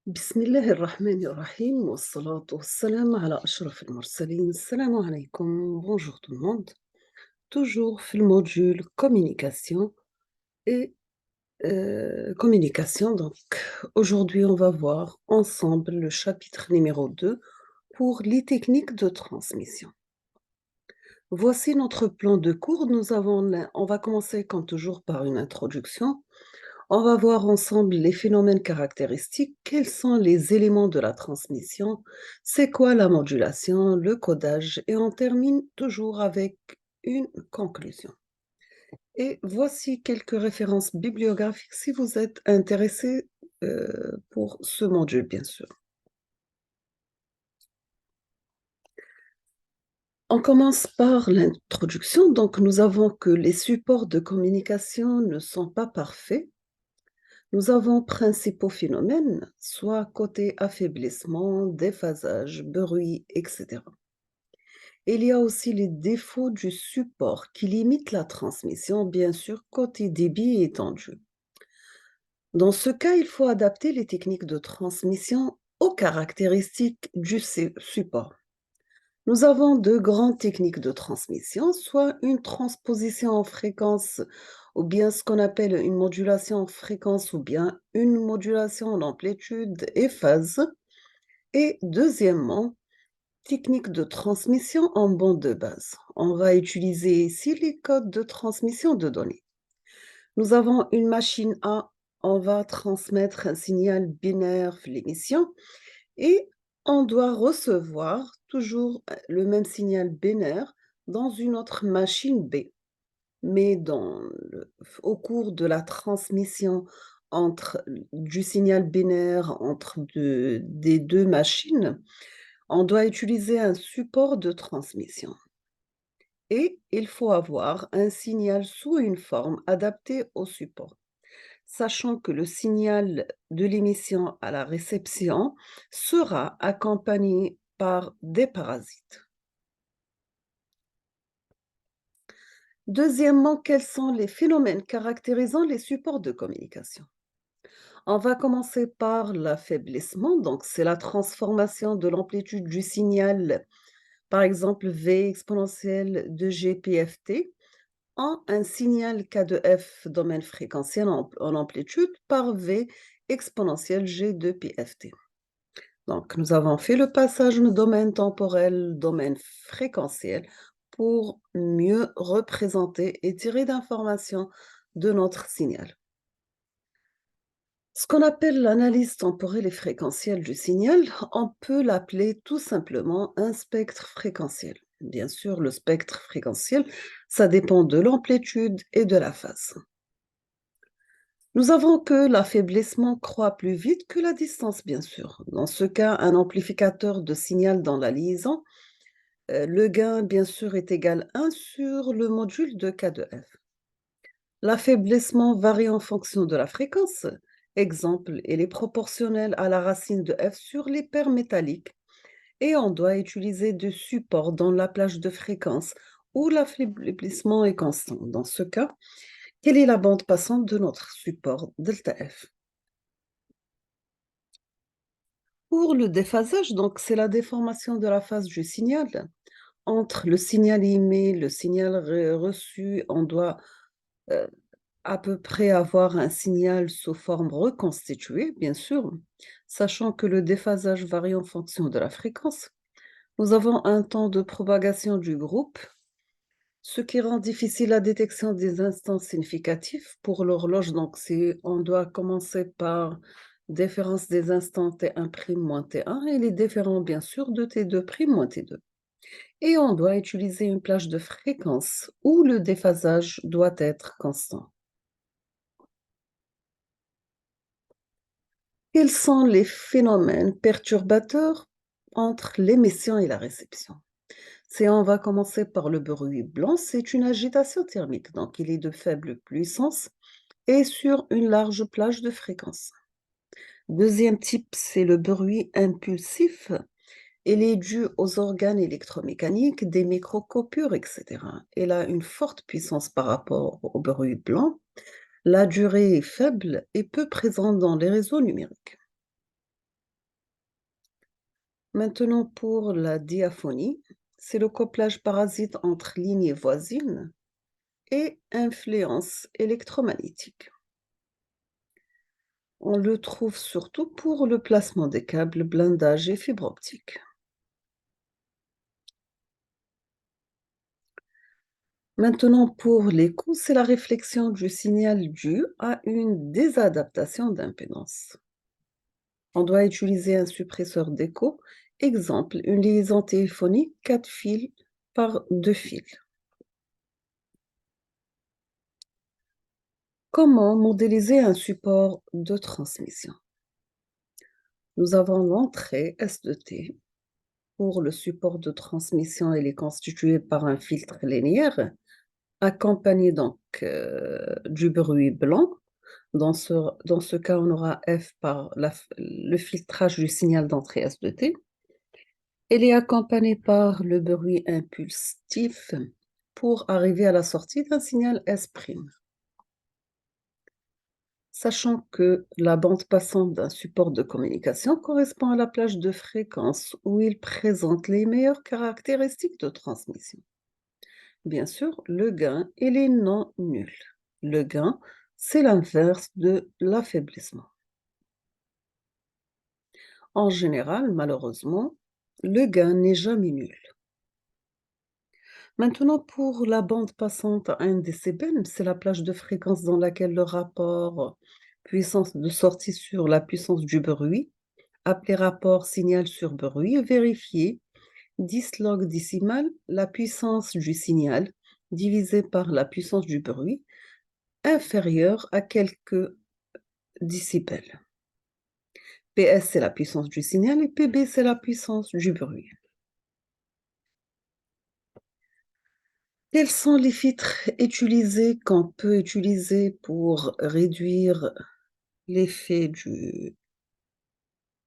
بسم الله الرحمن الرحيم والصلاة والسلام على أشرف المرسلين. السلام عليكم. Bonjour tout le monde. Toujours في المودule communication et communication. Donc, aujourd'hui, on va voir ensemble le chapitre numéro 2 pour les techniques de transmission. Voici notre plan de cours. On va commencer comme toujours par une introduction. On va voir ensemble les phénomènes caractéristiques, quels sont les éléments de la transmission, c'est quoi la modulation, le codage, et on termine toujours avec une conclusion. Et voici quelques références bibliographiques si vous êtes intéressé pour ce module, bien sûr. On commence par l'introduction. Donc, nous avons que les supports de communication ne sont pas parfaits. Nous avons principaux phénomènes, soit côté affaiblissement, déphasage, bruit, etc. Il y a aussi les défauts du support qui limitent la transmission, bien sûr, côté débit étendu. Dans ce cas, il faut adapter les techniques de transmission aux caractéristiques du support. Nous avons deux grandes techniques de transmission, soit une transposition en fréquence, ou bien ce qu'on appelle une modulation en fréquence, ou bien une modulation en amplitude et phase. Et deuxièmement, technique de transmission en bande de base. On va utiliser ici les codes de transmission de données. Nous avons une machine A, on va transmettre un signal binaire l'émission et on doit recevoir toujours le même signal binaire dans une autre machine B. Mais au cours de la transmission du signal binaire des deux machines, on doit utiliser un support de transmission. Et il faut avoir un signal sous une forme adaptée au support, sachant que le signal de l'émission à la réception sera accompagné par des parasites. Deuxièmement, quels sont les phénomènes caractérisant les supports de communication? On va commencer par l'affaiblissement, donc c'est la transformation de l'amplitude du signal, par exemple V exponentielle de GPFT, en un signal K de F domaine fréquentiel en amplitude par V exponentielle G de PFT. Donc, nous avons fait le passage de domaine temporel, domaine fréquentiel, pour mieux représenter et tirer d'informations de notre signal. Ce qu'on appelle l'analyse temporelle et fréquentielle du signal, on peut l'appeler tout simplement un spectre fréquentiel. Bien sûr, le spectre fréquentiel, ça dépend de l'amplitude et de la phase. Nous avons que l'affaiblissement croît plus vite que la distance, bien sûr. Dans ce cas, un amplificateur de signal dans la liaison, le gain, bien sûr, est égal à 1 sur le module de K de F. L'affaiblissement varie en fonction de la fréquence. Exemple, il est proportionnel à la racine de F sur les paires métalliques. Et on doit utiliser des supports dans la plage de fréquence où l'affaiblissement est constant. Dans ce cas, quelle est la bande passante de notre support delta F? Pour le déphasage, donc c'est la déformation de la phase du signal. Entre le signal émis, le signal reçu, on doit euh, à peu près avoir un signal sous forme reconstituée, bien sûr, sachant que le déphasage varie en fonction de la fréquence. Nous avons un temps de propagation du groupe, ce qui rend difficile la détection des instants significatifs pour l'horloge. Donc, on doit commencer par différence des instants T1' moins T1 et les différents, bien sûr, de T2' moins T2. Et on doit utiliser une plage de fréquence où le déphasage doit être constant. Quels sont les phénomènes perturbateurs entre l'émission et la réception? On va commencer par le bruit blanc, c'est une agitation thermique, donc il est de faible puissance et sur une large plage de fréquence. Deuxième type, c'est le bruit impulsif. Il est dû aux organes électromécaniques, des microcoupures, etc. Il a une forte puissance par rapport au bruit blanc. La durée est faible et peu présente dans les réseaux numériques. Maintenant, pour la diaphonie, c'est le couplage parasite entre lignées voisines et influence électromagnétique. On le trouve surtout pour le placement des câbles, blindage et fibre optique. Maintenant, pour l'écho, c'est la réflexion du signal dû à une désadaptation d'impédance. On doit utiliser un suppresseur d'écho. Exemple, une liaison téléphonique 4 fils par 2 fils. Comment modéliser un support de transmission? Nous avons l'entrée S2T. Pour le support de transmission, elle est constituée par un filtre linéaire accompagné donc du bruit blanc. Dans ce cas, on aura F par le filtrage du signal d'entrée S2T. Elle est accompagnée par le bruit impulsif pour arriver à la sortie d'un signal S'. Sachant que la bande passante d'un support de communication correspond à la plage de fréquence où il présente les meilleures caractéristiques de transmission. Bien sûr, le gain, il est non nul. Le gain, c'est l'inverse de l'affaiblissement. En général, malheureusement, le gain n'est jamais nul. Maintenant, pour la bande passante à 1 décibel, c'est la plage de fréquence dans laquelle le rapport puissance de sortie sur la puissance du bruit, appelé rapport signal sur bruit, est vérifié 10 log décimal la puissance du signal divisé par la puissance du bruit, inférieure à quelques décibels. PS, c'est la puissance du signal et PB, c'est la puissance du bruit. Quels sont les filtres utilisés qu'on peut utiliser pour réduire l'effet du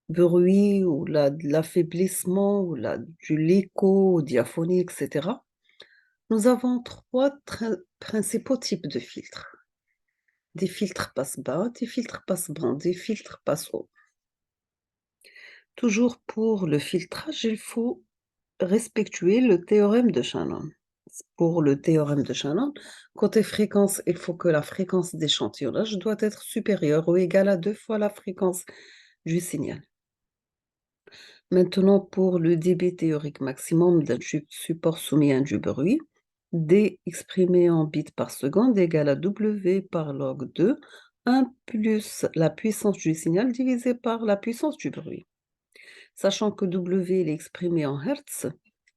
bruit ou de l'affaiblissement ou de l'écho, ou diaphonie, etc. Nous avons trois principaux types de filtres. Des filtres passe-bas, des filtres passe-band, des filtres passe-haut. Toujours pour le filtrage, il faut respecter le théorème de Shannon. Pour le théorème de Shannon, côté fréquence, il faut que la fréquence d'échantillonnage doit être supérieure ou égale à 2 fois la fréquence du signal. Maintenant, pour le débit théorique maximum d'un support soumis à du bruit, D exprimé en bits par seconde égale à W par log 2, 1 plus la puissance du signal divisé par la puissance du bruit. Sachant que W est exprimé en Hertz,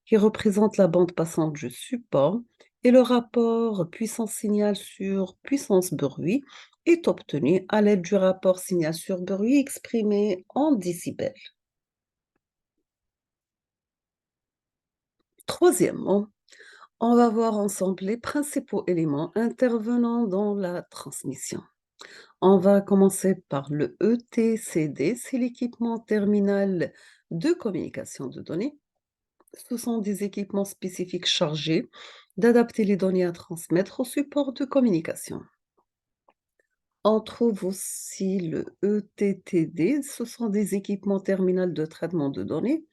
qui représente la bande passante du support, et le rapport puissance-signal sur puissance-bruit est obtenu à l'aide du rapport signal sur bruit exprimé en décibels. Troisièmement, on va voir ensemble les principaux éléments intervenant dans la transmission. On va commencer par le ETCD, c'est l'équipement terminal de communication de données. Ce sont des équipements spécifiques chargés d'adapter les données à transmettre au support de communication. On trouve aussi le ETTD, ce sont des équipements terminaux de traitement de données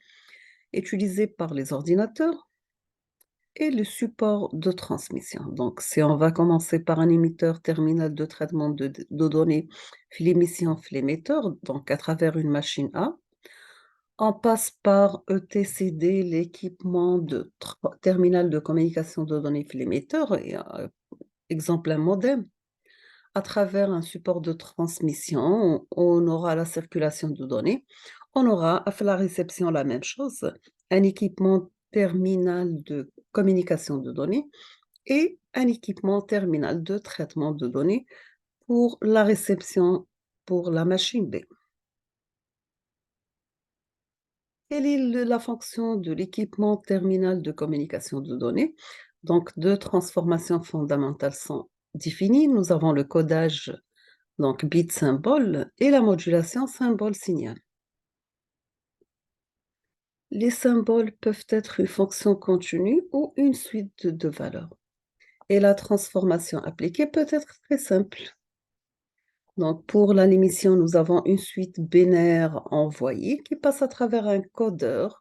utilisés par les ordinateurs et le support de transmission. Donc, si on va commencer par un émetteur terminal de traitement de données fil émission fil émetteur, donc à travers une machine A, on passe par ETCD, l'équipement de terminal de communication de données fil émetteur, et, exemple un modem. À travers un support de transmission, on aura la circulation de données. On aura, à la réception, la même chose, un équipement terminal de communication de données et un équipement terminal de traitement de données pour la réception pour la machine B. Quelle est la fonction de l'équipement terminal de communication de données? Donc, deux transformations fondamentales sont définies. Nous avons le codage, donc bit-symbole, et la modulation symbole-signal. Les symboles peuvent être une fonction continue ou une suite de valeurs. Et la transformation appliquée peut être très simple. Donc, pour la l'émission, nous avons une suite binaire envoyée qui passe à travers un codeur.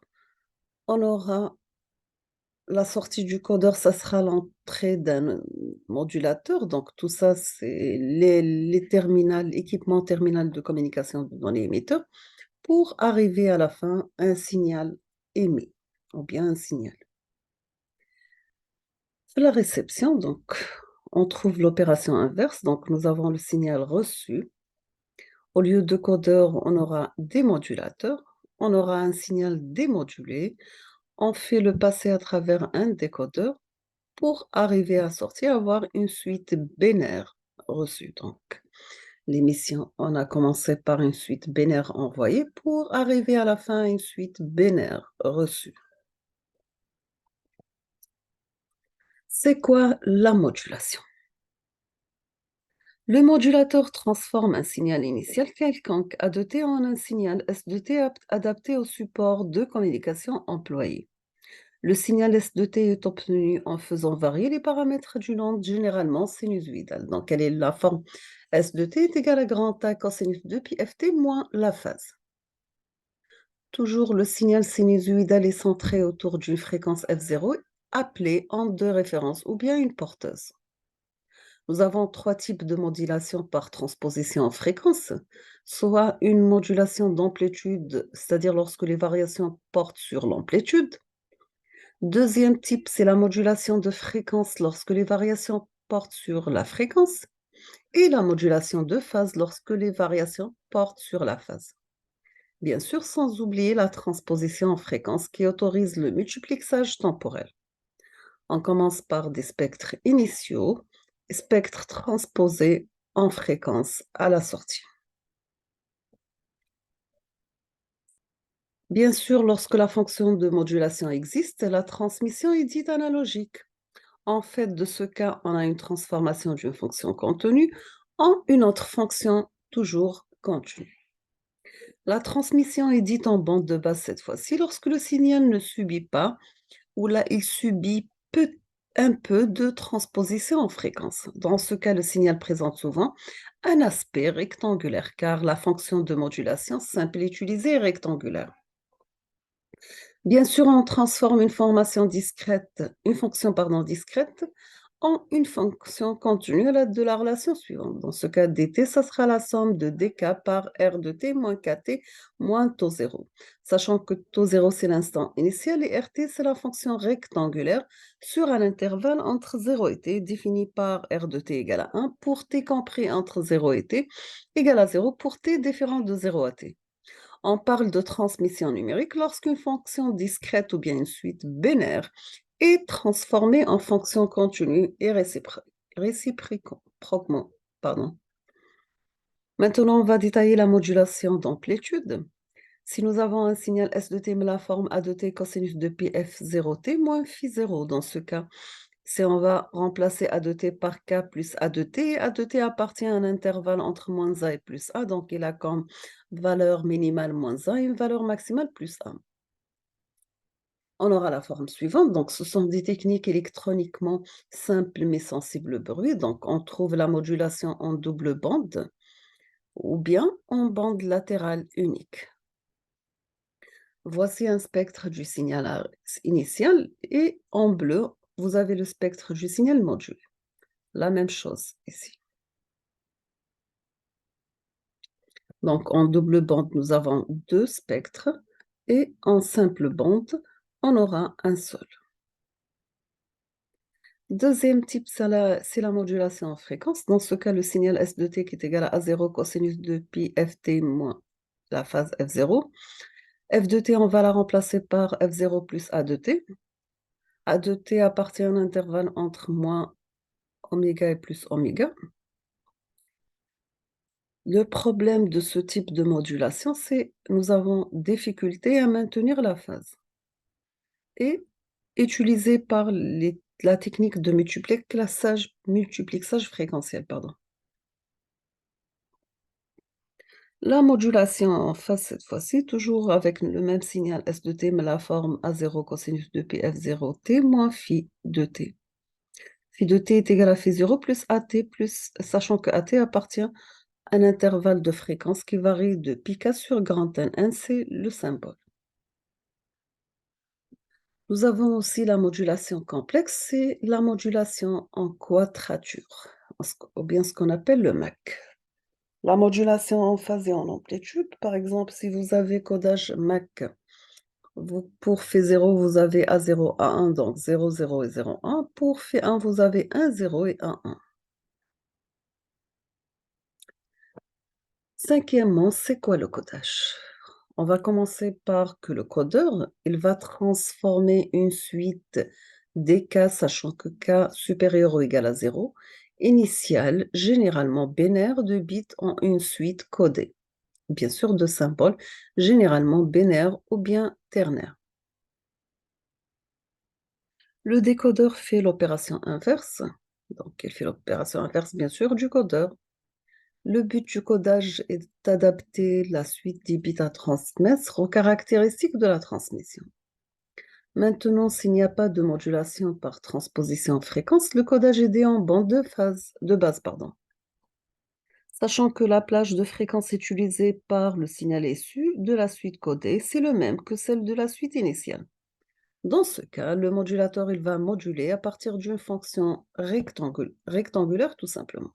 On aura la sortie du codeur, ça sera l'entrée d'un modulateur. Donc, tout ça, c'est les terminals, équipements terminal de communication de données émetteurs pour arriver à la fin un signal émis ou bien un signal. La réception, donc, on trouve l'opération inverse. Donc, nous avons le signal reçu. Au lieu de codeur, on aura des modulateurs. On aura un signal démodulé. On fait le passer à travers un décodeur pour arriver à sortir, avoir une suite binaire reçue. Donc, l'émission, on a commencé par une suite binaire envoyée pour arriver à la fin à une suite binaire reçue. C'est quoi la modulation? Le modulateur transforme un signal initial quelconque A2T en un signal S2T adapté au support de communication employé. Le signal S2T est obtenu en faisant varier les paramètres d'une onde généralement sinusoïdale. Donc, quelle est la forme? S2T est égal à grand A cosinus de pi ft moins la phase. Toujours le signal sinusoïdal est centré autour d'une fréquence F0 appelée onde de référence ou bien une porteuse. Nous avons trois types de modulation par transposition en fréquence, soit une modulation d'amplitude, c'est-à-dire lorsque les variations portent sur l'amplitude. Deuxième type, c'est la modulation de fréquence lorsque les variations portent sur la fréquence. Et la modulation de phase lorsque les variations portent sur la phase. Bien sûr, sans oublier la transposition en fréquence qui autorise le multiplexage temporel. On commence par des spectres initiaux, spectres transposés en fréquence à la sortie. Bien sûr, lorsque la fonction de modulation existe, la transmission est dite analogique. En fait, de ce cas, on a une transformation d'une fonction contenue en une autre fonction toujours contenue. La transmission est dite en bande de base cette fois-ci lorsque le signal ne subit pas ou là il subit un peu de transposition en fréquence. Dans ce cas, le signal présente souvent un aspect rectangulaire car la fonction de modulation simple utilisée est rectangulaire. Bien sûr, on transforme une fonction discrète en une fonction continue à l'aide de la relation suivante. Dans ce cas, dt, ça sera la somme de dk par r de t moins kt moins taux 0. Sachant que taux 0, c'est l'instant initial et rt, c'est la fonction rectangulaire sur un intervalle entre 0 et t, défini par r de t égale à 1 pour t compris entre 0 et t, égale à 0 pour t différent de 0 à t. On parle de transmission numérique lorsqu'une fonction discrète ou bien une suite binaire est transformée en fonction continue et réciproquement. Pardon. Maintenant, on va détailler la modulation d'amplitude. Si nous avons un signal S de t mais la forme A de t cosinus de pi f0t moins phi 0, dans ce cas, on va remplacer A de t par K plus A de t. A de t appartient à un intervalle entre moins A et plus A, donc il a comme valeur minimale moins A et une valeur maximale plus A. On aura la forme suivante, donc ce sont des techniques électroniquement simples mais sensibles au bruit. Donc on trouve la modulation en double bande ou bien en bande latérale unique. Voici un spectre du signal initial et en bleu, vous avez le spectre du signal modulé. La même chose ici. Donc en double bande, nous avons deux spectres et en simple bande, on aura un seul. Deuxième type, c'est la modulation en fréquence. Dans ce cas, le signal S de t qui est égal à 0 cosinus de pi ft moins la phase F0. F de t, on va la remplacer par F0 plus A de t. A de t appartient à un intervalle entre moins oméga et plus oméga. Le problème de ce type de modulation, c'est que nous avons difficulté à maintenir la phase. Et utilisé par la technique de multiplexage fréquentiel. Pardon. La modulation en phase cette fois-ci, toujours avec le même signal S de t, mais la forme A0 cosinus de pi f0t moins phi de t. Phi de t est égal à phi 0 plus AT, sachant que AT appartient Un intervalle de fréquence qui varie de π sur grand N1, c'est le symbole. Nous avons aussi la modulation complexe, c'est la modulation en quadrature, ou bien ce qu'on appelle le MAC. La modulation en phase et en amplitude, par exemple, si vous avez codage MAC, pour φ0, vous avez A0, A1, donc 0, 0 et 0, 1. Pour φ1, vous avez 1, 0 et 1, 1. Cinquièmement, c'est quoi le codage? On va commencer par que le codeur, il va transformer une suite des cas, sachant que k supérieur ou égal à 0, initiale, généralement binaire de bits en une suite codée, bien sûr de symboles, généralement binaires ou bien ternaires. Le décodeur fait l'opération inverse, donc il fait l'opération inverse bien sûr du codeur. Le but du codage est d'adapter la suite des bits à transmettre aux caractéristiques de la transmission. Maintenant, s'il n'y a pas de modulation par transposition en fréquence, le codage est dit en bande de base, pardon. Sachant que la plage de fréquence utilisée par le signal issu de la suite codée, c'est le même que celle de la suite initiale. Dans ce cas, le modulateur il va moduler à partir d'une fonction rectangulaire tout simplement.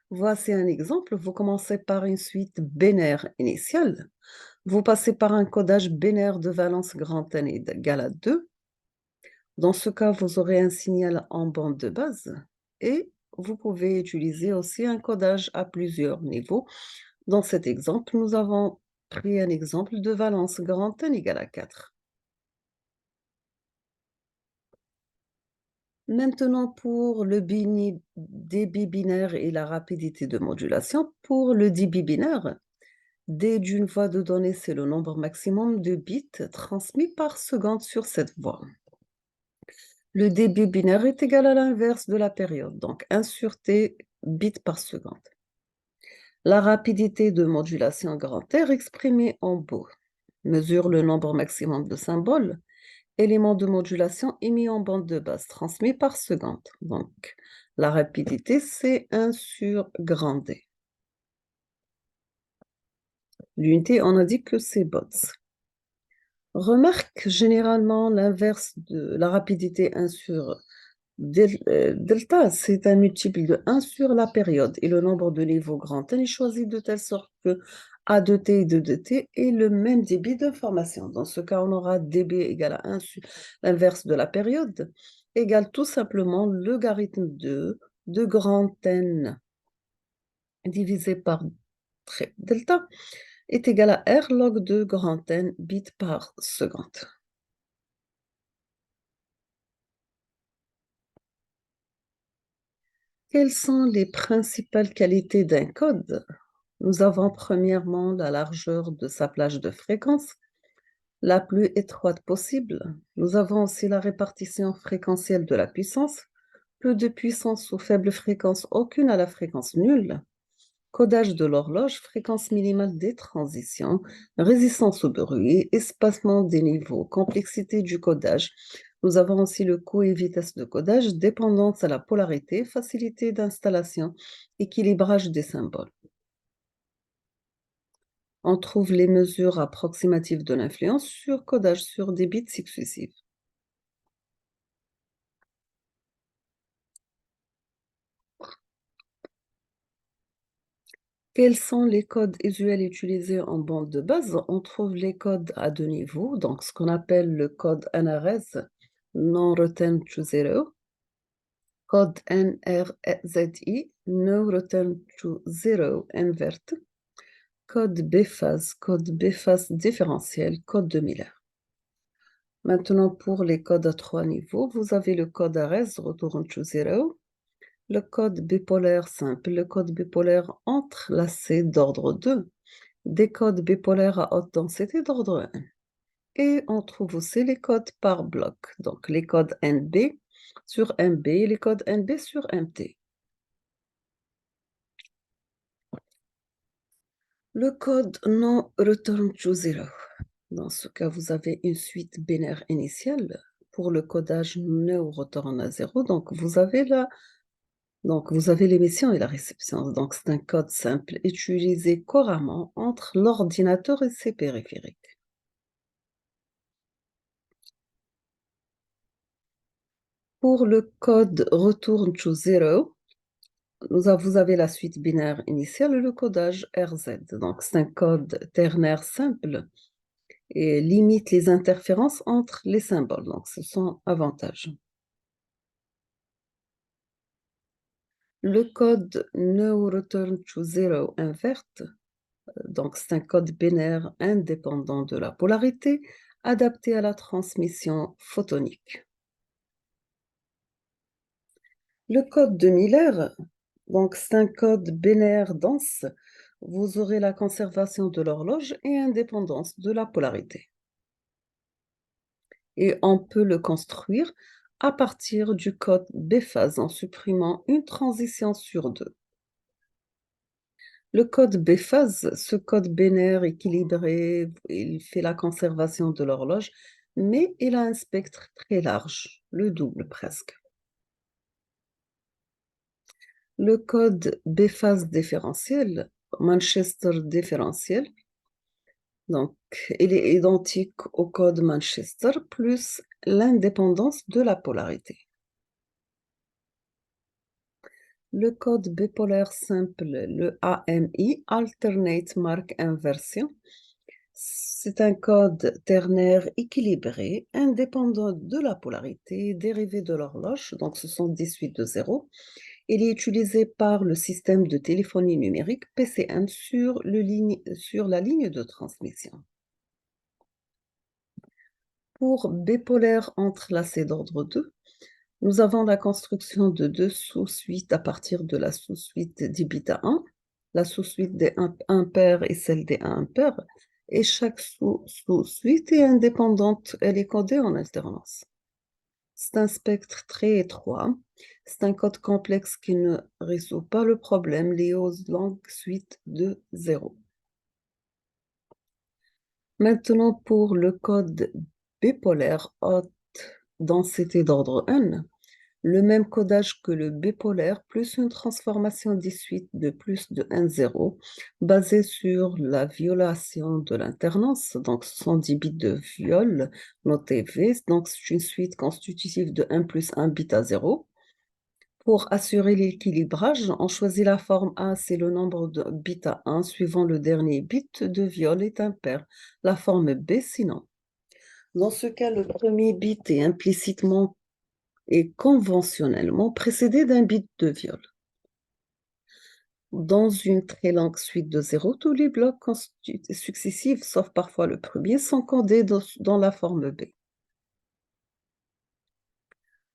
Voici un exemple. Vous commencez par une suite binaire initiale. Vous passez par un codage binaire de valence grand N égale à 2. Dans ce cas, vous aurez un signal en bande de base et vous pouvez utiliser aussi un codage à plusieurs niveaux. Dans cet exemple, nous avons pris un exemple de valence grand N égale à 4. Maintenant, pour le débit binaire et la rapidité de modulation, pour le débit binaire, D d'une voie de données, c'est le nombre maximum de bits transmis par seconde sur cette voie. Le débit binaire est égal à l'inverse de la période, donc 1 sur T bits par seconde. La rapidité de modulation grand R exprimée en beau mesure le nombre maximum de symboles, éléments de modulation émis en bande de base transmis par seconde. Donc, la rapidité, c'est 1 sur grand D. L'unité, on a dit que c'est bots. Remarque généralement l'inverse de la rapidité 1 sur delta, c'est un multiple de 1 sur la période et le nombre de niveaux grand N est choisi de telle sorte que A de t et D de t est le même débit d'information. Dans ce cas, on aura dB égale à 1 sur l'inverse de la période égale tout simplement le logarithme de grand N divisé par delta est égal à R log de grand N bits par seconde. Quelles sont les principales qualités d'un code? Nous avons premièrement la largeur de sa plage de fréquence, la plus étroite possible. Nous avons aussi la répartition fréquentielle de la puissance, peu de puissance ou faible fréquence, aucune à la fréquence nulle. Codage de l'horloge, fréquence minimale des transitions, résistance au bruit, espacement des niveaux, complexité du codage. Nous avons aussi le coût et vitesse de codage, dépendance à la polarité, facilité d'installation, équilibrage des symboles. On trouve les mesures approximatives de l'influence sur codage sur des bits successifs. Quels sont les codes usuels utilisés en bande de base? On trouve les codes à deux niveaux, donc ce qu'on appelle le code NRZ, Non-Return to Zero, code NRZI, No Return to Zero Invert, code biphase différentiel, code de Miller. Maintenant, pour les codes à trois niveaux, vous avez le code ARES, Return to Zero, le code bipolaire simple, le code bipolaire entrelacé d'ordre 2, des codes bipolaires à haute densité d'ordre 1. Et on trouve aussi les codes par bloc, donc les codes NB sur MB et les codes NB sur MT. Le code non return to zero. Dans ce cas, vous avez une suite binaire initiale pour le codage no return à zéro. Donc, vous avez là Donc, vous avez l'émission et la réception. Donc, c'est un code simple utilisé couramment entre l'ordinateur et ses périphériques. Pour le code Return to Zero, vous avez la suite binaire initiale et le codage RZ. Donc, c'est un code ternaire simple et limite les interférences entre les symboles. Donc, ce sont avantages. Le code No Return to Zero invert, donc c'est un code binaire indépendant de la polarité, adapté à la transmission photonique. Le code de Miller, donc c'est un code binaire dense. Vous aurez la conservation de l'horloge et indépendance de la polarité. Et on peut le construire à partir du code biphase en supprimant une transition sur deux. Le code biphase, ce code binaire équilibré, il fait la conservation de l'horloge, mais il a un spectre très large, le double presque. Le code biphase différentiel, Manchester différentiel, donc il est identique au code Manchester plus l'indépendance de la polarité. Le code bipolaire simple, le AMI, Alternate Mark Inversion, c'est un code ternaire équilibré, indépendant de la polarité, dérivé de l'horloge, donc ce sont 10 suites de 0. Il est utilisé par le système de téléphonie numérique PCM sur la ligne de transmission. Pour bipolaire entrelacé d'ordre 2, nous avons la construction de deux sous-suites à partir de la sous-suite des bits à 1, la sous-suite des impairs et celle des impairs, et chaque sous-suite est indépendante, elle est codée en alternance. C'est un spectre très étroit, c'est un code complexe qui ne résout pas le problème lié aux longues suites de 0. Maintenant, pour le code bipolaire haute densité d'ordre n, le même codage que le bipolaire, plus une transformation des suites de plus de 1, 0, basée sur la violation de l'alternance. Donc, ce sont 10 bits de viol notés V. Donc, c'est une suite constitutive de 1 plus 1 bit à 0. Pour assurer l'équilibrage, on choisit la forme A, c'est le nombre de bits à 1 suivant le dernier bit de viol est impair. La forme B, sinon. Dans ce cas, le premier bit est implicitement et conventionnellement précédé d'un bit de viol. Dans une très longue suite de 0, tous les blocs successifs, sauf parfois le premier, sont codés dans la forme B.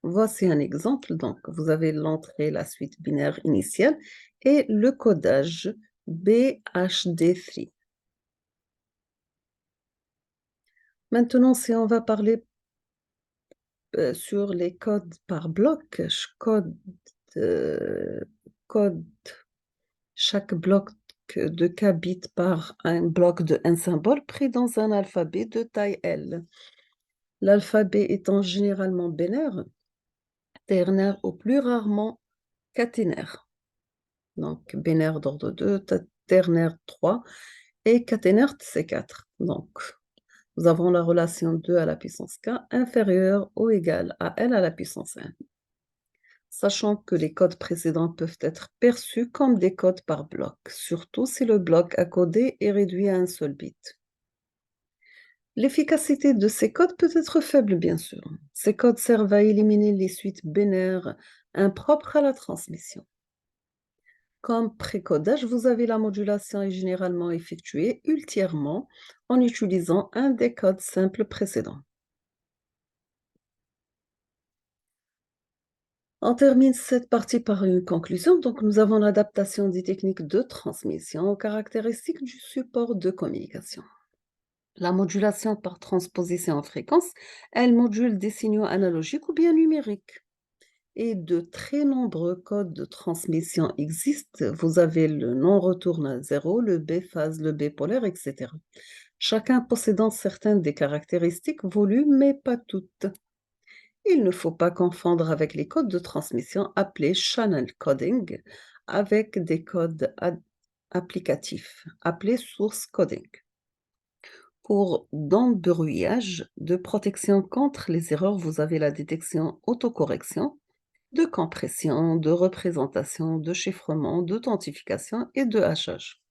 Voici un exemple. Donc, vous avez l'entrée, la suite binaire initiale et le codage BHD3. Maintenant, si on va parler sur les codes par bloc, euh, code chaque bloc de K bits par un bloc de un symbole pris dans un alphabet de taille L. L'alphabet étant généralement binaire, ternaire ou plus rarement caténaire. Donc, binaire d'ordre 2, ternaire 3 et caténaire c'est 4. Donc, nous avons la relation 2 à la puissance k inférieure ou égale à L à la puissance 1. Sachant que les codes précédents peuvent être perçus comme des codes par bloc, surtout si le bloc à coder est réduit à un seul bit. L'efficacité de ces codes peut être faible, bien sûr. Ces codes servent à éliminer les suites binaires impropres à la transmission. Comme précodage, vous avez la modulation est généralement effectuée ultérieurement en utilisant un des codes simples précédents. On termine cette partie par une conclusion. Donc, nous avons l'adaptation des techniques de transmission aux caractéristiques du support de communication. La modulation par transposition en fréquence, elle module des signaux analogiques ou bien numériques. Et de très nombreux codes de transmission existent. Vous avez le non-retour à zéro, le B-phase, le B-polaire, etc. Chacun possédant certaines des caractéristiques voulues, mais pas toutes. Il ne faut pas confondre avec les codes de transmission appelés channel coding avec des codes applicatifs appelés source coding. Pour d'embrouillage, de protection contre les erreurs, vous avez la détection autocorrection, de compression, de représentation, de chiffrement, d'authentification et de hachage.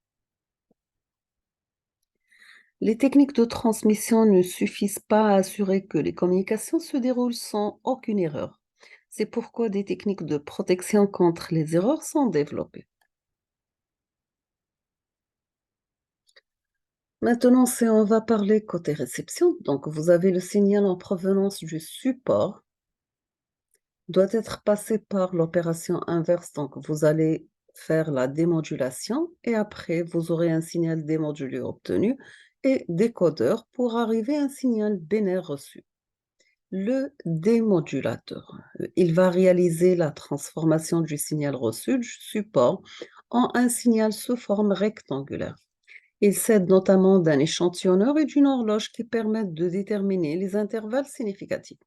Les techniques de transmission ne suffisent pas à assurer que les communications se déroulent sans aucune erreur. C'est pourquoi des techniques de protection contre les erreurs sont développées. Maintenant, si on va parler côté réception, donc vous avez le signal en provenance du support, doit être passé par l'opération inverse. Donc, vous allez faire la démodulation et après, vous aurez un signal démodulé obtenu et décodeur pour arriver à un signal binaire reçu. Le démodulateur, il va réaliser la transformation du signal reçu du support en un signal sous forme rectangulaire. Il s'aide notamment d'un échantillonneur et d'une horloge qui permettent de déterminer les intervalles significatifs.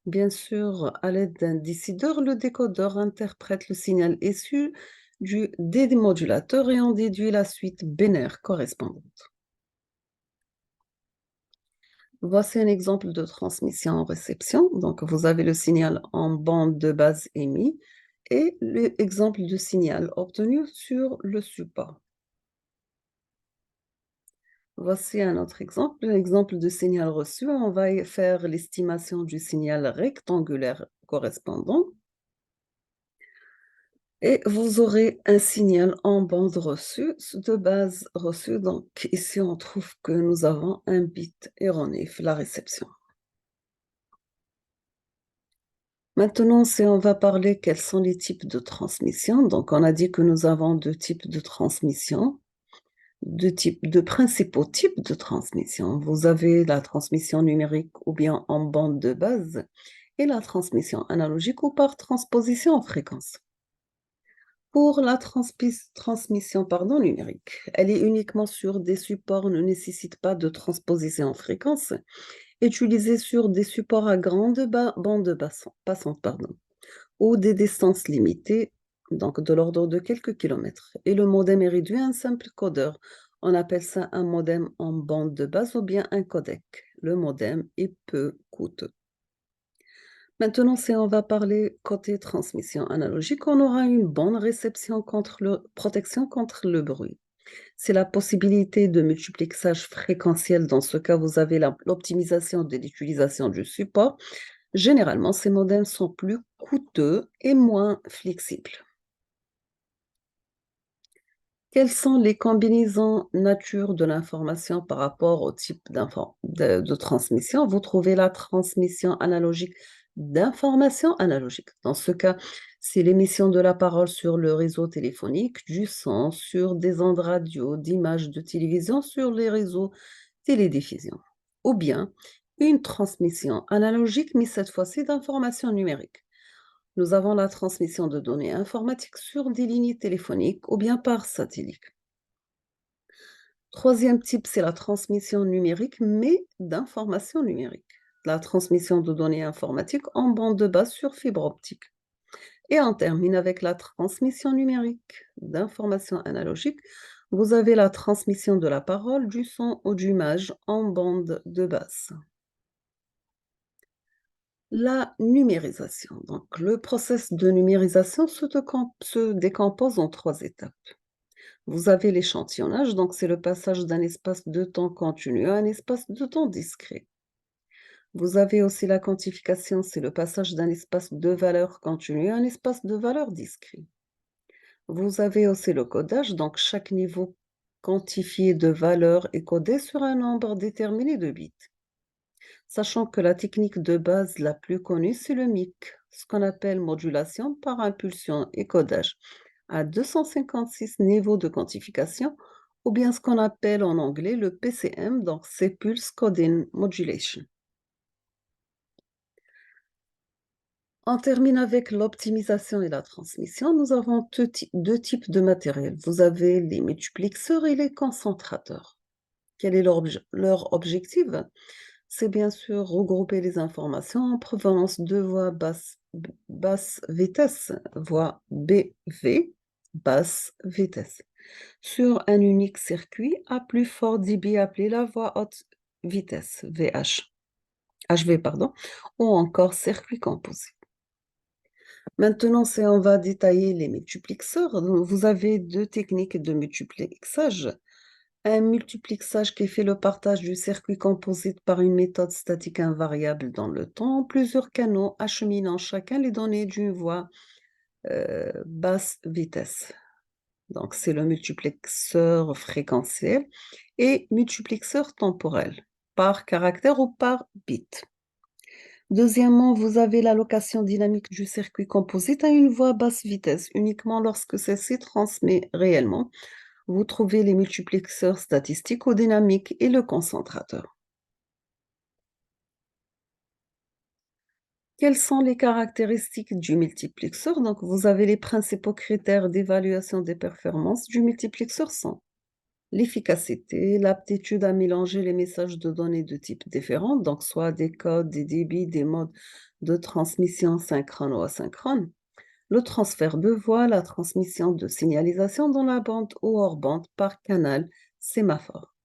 Bien sûr, à l'aide d'un décideur, le décodeur interprète le signal issu du démodulateur et en déduit la suite binaire correspondante. Voici un exemple de transmission en réception. Donc, vous avez le signal en bande de base émis et l'exemple de signal obtenu sur le support. Voici un autre exemple, l'exemple de signal reçu. On va faire l'estimation du signal rectangulaire correspondant et vous aurez un signal en bande reçue de base reçue. Donc, ici, on trouve que nous avons un bit erroné, la réception. Maintenant, si on va parler quels sont les types de transmission, donc on a dit que nous avons deux types de transmission, de principaux types de transmission. Vous avez la transmission numérique ou bien en bande de base et la transmission analogique ou par transposition en fréquence. Pour la transmission numérique, elle est uniquement sur des supports ne nécessite pas de transposition en fréquence, utilisée sur des supports à grande bande passante, ou des distances limitées, donc de l'ordre de quelques kilomètres. Et le modem est réduit à un simple codeur. On appelle ça un modem en bande de base ou bien un codec. Le modem est peu coûteux. Maintenant, si on va parler côté transmission analogique, on aura une bonne réception protection contre le bruit. C'est la possibilité de multiplexage fréquentiel. Dans ce cas, vous avez l'optimisation de l'utilisation du support. Généralement, ces modems sont plus coûteux et moins flexibles. Quelles sont les combinaisons nature de l'information par rapport au type de transmission? Vous trouvez la transmission analogique d'informations analogiques. Dans ce cas, c'est l'émission de la parole sur le réseau téléphonique, du son sur des ondes radio, d'images de télévision sur les réseaux télédiffusion. Ou bien une transmission analogique, mais cette fois-ci d'informations numériques. Nous avons la transmission de données informatiques sur des lignes téléphoniques ou bien par satellite. Troisième type, c'est la transmission numérique, mais d'informations numériques. La transmission de données informatiques en bande de base sur fibre optique. Et on termine avec la transmission numérique d'informations analogiques. Vous avez la transmission de la parole, du son ou d'image en bande de base. La numérisation. Donc, le process de numérisation se décompose en trois étapes. Vous avez l'échantillonnage, donc c'est le passage d'un espace de temps continu à un espace de temps discret. Vous avez aussi la quantification, c'est le passage d'un espace de valeur continu à un espace de valeur discret. Vous avez aussi le codage, donc chaque niveau quantifié de valeur est codé sur un nombre déterminé de bits. Sachant que la technique de base la plus connue, c'est le MIC, ce qu'on appelle modulation par impulsion et codage, à 256 niveaux de quantification, ou bien ce qu'on appelle en anglais le PCM, donc c'est Pulse Coding Modulation. On termine avec l'optimisation et la transmission. Nous avons deux types de matériel. Vous avez les multiplexeurs et les concentrateurs. Quel est leur objectif? c'est bien sûr regrouper les informations en provenance de voix basse vitesse, voix BV, basse vitesse, sur un unique circuit à plus fort débit appelé la voix haute vitesse, HV, pardon, ou encore circuit composé. Maintenant, si on va détailler les multiplexeurs, donc vous avez deux techniques de multiplexage. Un multiplexage qui fait le partage du circuit composite par une méthode statique invariable dans le temps, plusieurs canaux acheminant chacun les données d'une voie basse vitesse. Donc, c'est le multiplexeur fréquentiel et multiplexeur temporel, par caractère ou par bit. Deuxièmement, vous avez l'allocation dynamique du circuit composite à une voie basse vitesse, uniquement lorsque celle-ci transmet réellement. Vous trouvez les multiplexeurs statistiques ou dynamiques et le concentrateur. Quelles sont les caractéristiques du multiplexeur? Donc, vous avez les principaux critères d'évaluation des performances du multiplexeur sont l'efficacité, l'aptitude à mélanger les messages de données de types différents, donc soit des codes, des débits, des modes de transmission synchrone ou asynchrone, le transfert de voix, la transmission de signalisation dans la bande ou hors bande par canal sémaphore.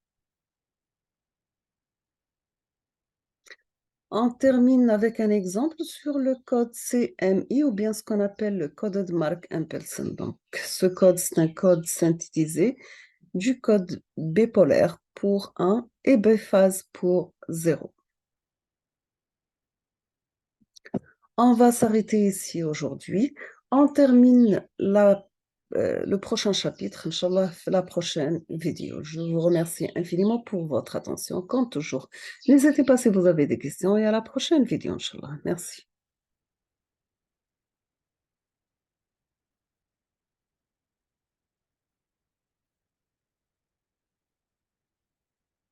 On termine avec un exemple sur le code CMI ou bien ce qu'on appelle le Coded Mark Impelson. Donc, ce code, c'est un code synthétisé du code bipolaire pour 1 et biphase pour 0. On va s'arrêter ici aujourd'hui. On termine le prochain chapitre, Inch'Allah, la prochaine vidéo. Je vous remercie infiniment pour votre attention, comme toujours. N'hésitez pas si vous avez des questions et à la prochaine vidéo, Inch'Allah. Merci.